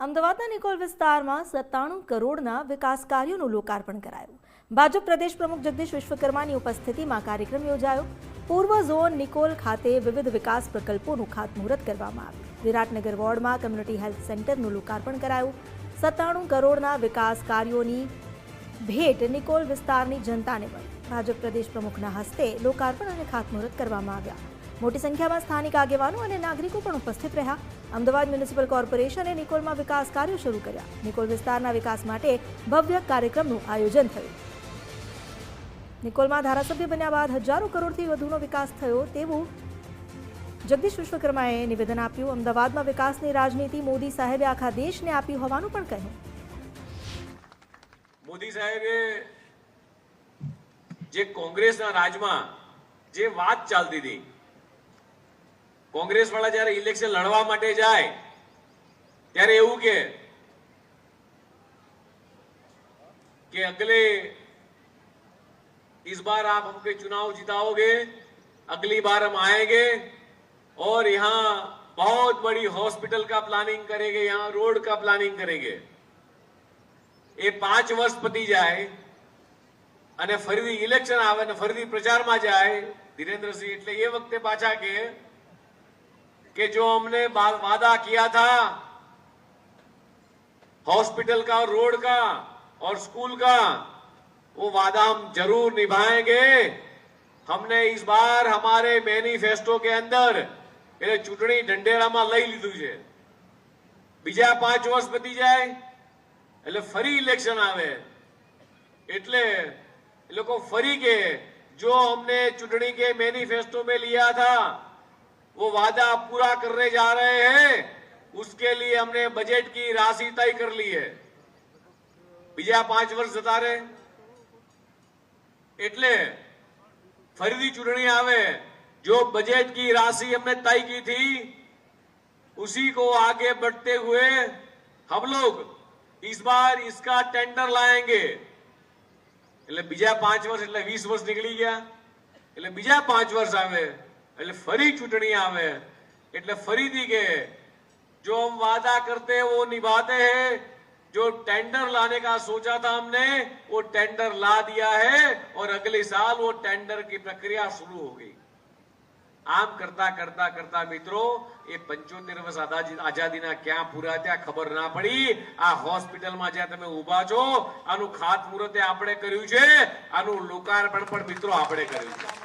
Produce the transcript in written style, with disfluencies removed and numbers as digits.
અમદાવાદના નિકોલ વિસ્તારમાં 97 કરોડના વિકાસ કાર્યોનું લોકાર્પણ કરાયું। ભાજપ પ્રદેશ પ્રમુખ જગદીશ વિશ્વકર્માની ઉપસ્થિતિમાં કાર્યક્રમ યોજાયો। પૂર્વ ઝોન નિકોલ ખાતે વિવિધ વિકાસ પ્રકલ્પોનું ખાતમુહૂર્ત કરવામાં આવ્યું। વિરાટનગર વોર્ડમાં કમ્યુનિટી હેલ્થ સેન્ટરનું લોકાર્પણ કરાયું। 97 કરોડના વિકાસ કાર્યોની ભેટ નિકોલ વિસ્તારની જનતાને મળી। ભાજપ પ્રદેશ પ્રમુખના હસ્તે લોકાર્પણ અને ખાતમુહૂર્ત કરવામાં આવ્યા। મોટી સંખ્યામાં સ્થાનિક આગેવાનો અને નાગરિકો પણ ઉપસ્થિત રહ્યા। અમદાવાદ મ્યુનિસિપલ કોર્પોરેશને નિકોલમાં વિકાસ કાર્યો શરૂ કર્યા। નિકોલ વિસ્તારના વિકાસ માટે ભવ્ય કાર્યક્રમનું આયોજન થયું। નિકોલમાં ધારાસભ્ય બન્યા બાદ હજારો કરોડથી વધુનો વિકાસ થયો તેવું જગદીશ વિશ્વકર્માએ નિવેદન આપ્યું। અમદાવાદમાં વિકાસની રાજનીતિ મોદી સાહેબે આખા દેશને આપી હોવાનું પણ કહ્યું। મોદી સાહેબે જે કોંગ્રેસના રાજમાં જે વાત ચાલતી હતી, કોંગ્રેસ વાળા જ્યારે ઇલેક્શન લડવા માટે જાય ત્યારે એવું કે अगले इस बार आप हमको चुनाव जिताओगे, अगली बार हम आएंगे और यहाँ बहुत बड़ी हॉस्पिटल का प्लानिंग करेंगे, यहाँ रोड का प्लानिंग करेंगे। ये 5 વર્ષ પતી જાય અને ફરીથી ઇલેક્શન આવે ને ફરીથી પ્રચારમાં જાય ધીરેન્દ્રસિંહ, એટલે એ વખતે પાછા कि जो हमने वादा किया था हॉस्पिटल का, रोड का और स्कूल का, वो वादा हम जरूर निभाएंगे। हमने इस बार हमारे मैनिफेस्टो के अंदर એટલે ચૂંટણી ઢંઢેરામાં લઈ લીધું છે। બીજા 5 વર્ષ પતી જાય એટલે ફરી ઇલેક્શન આવે એટલે એ લોકો ફરી કે जो हमने चुनाव के मैनिफेस्टो में लिया था वो वादा पूरा करने जा रहे हैं, उसके लिए हमने बजट की राशि तय कर ली है। બીજા 5 વર્ષ જતા રહે એટલે ફરીથી ચૂંટણી આવે, जो बजट की राशि हमने तय की थी उसी को आगे बढ़ते हुए हम लोग इस बार इसका टेंडर लाएंगे। એટલે બીજા 5 વર્ષ એટલે 20 વર્ષ નીકળી ગયા એટલે બીજા 5 વર્ષ આવે એટલે ફરી ચૂંટણી આવે એટલે ફરીથી કે जो हम वादा करते हैं वो निभाते हैं। जो टेंडर लाने का सोचा था हमने वो टेंडर ला दिया है और अगले साल वो टेंडर की प्रक्रिया शुरू हो गई। આમ કરતા કરતા કરતા મિત્રો એ 75 વર્ષ આઝાદીના ક્યાં પૂરા થયા ખબર ના પડી। આ હોસ્પિટલમાં જ્યાં તમે ઊભા છો આનું ખાતમુહૂર્ત આપણે કર્યું છે, આનું લોકાર્પણ પણ મિત્રો આપણે કર્યું છે।